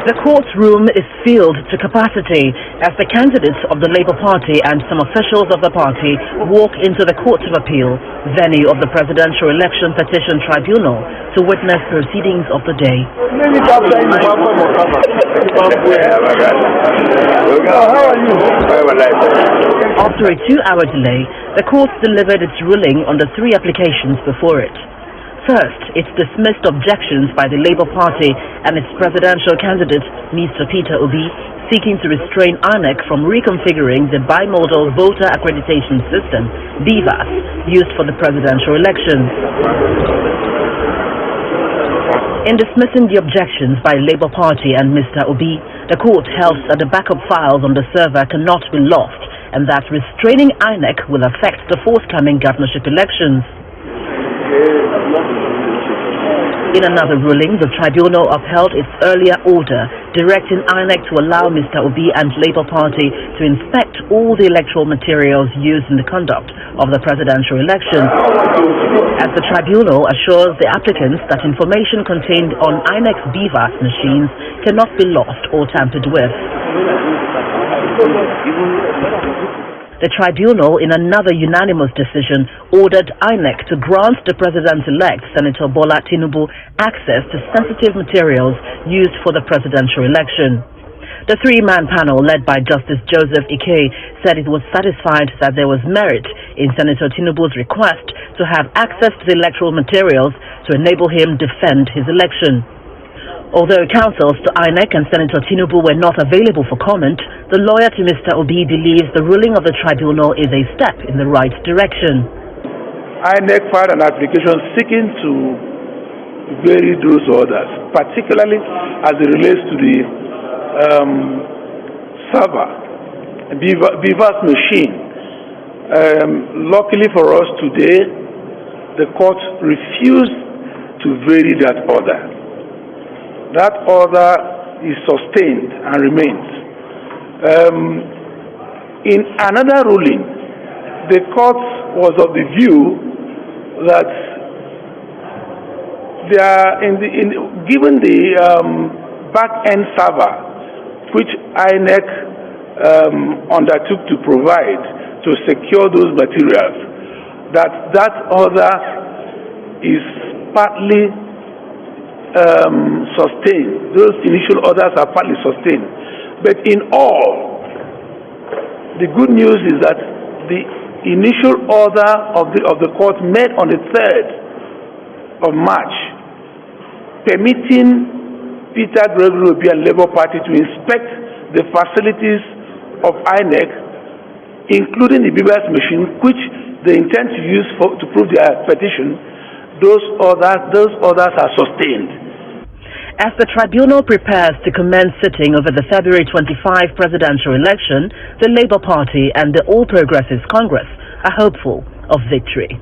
The courtroom is filled to capacity as the candidates of the Labour Party and some officials of the party walk into the Court of Appeal, venue of the Presidential Election Petition Tribunal, to witness proceedings of the day. After a 2-hour delay, the court delivered its ruling on the 3 applications before it. First, it dismissed objections by the Labour Party and its presidential candidate, Mr. Peter Obi, seeking to restrain Inec from reconfiguring the bimodal voter accreditation system, BVAS, used for the presidential election. In dismissing the objections by Labour Party and Mr. Obi, the court held that the backup files on the server cannot be lost and that restraining Inec will affect the forthcoming governorship elections. In another ruling, the tribunal upheld its earlier order directing Inec to allow Mr. Obi and Labour Party to inspect all the electoral materials used in the conduct of the presidential election, as the tribunal assures the applicants that information contained on Inec's BVAS machines cannot be lost or tampered with. The tribunal, in another unanimous decision, ordered Inec to grant the president-elect, Senator Bola Tinubu, access to sensitive materials used for the presidential election. The 3-man panel, led by Justice Joseph Ike, said it was satisfied that there was merit in Senator Tinubu's request to have access to the electoral materials to enable him defend his election. Although counsels to Inec and Senator Tinubu were not available for comment, the lawyer to Mr. Obi believes the ruling of the tribunal is a step in the right direction. Inec filed an application seeking to vary those orders, particularly as it relates to the server, BVAS machine. Luckily for us today, the court refused to vary that order. That order is sustained and remains. In another ruling, the court was of the view that given the back-end server which Inec undertook to provide to secure those materials, that order is partly sustained. Those initial orders are partly sustained. But in all, the good news is that the initial order of the court made on the 3rd of March, permitting Peter Obi and Labour Party to inspect the facilities of Inec, including the BVAS machine, which they intend to use to prove their petition. Those orders are sustained. As the tribunal prepares to commence sitting over the February 25 presidential election, the Labour Party and the All Progressives Congress are hopeful of victory.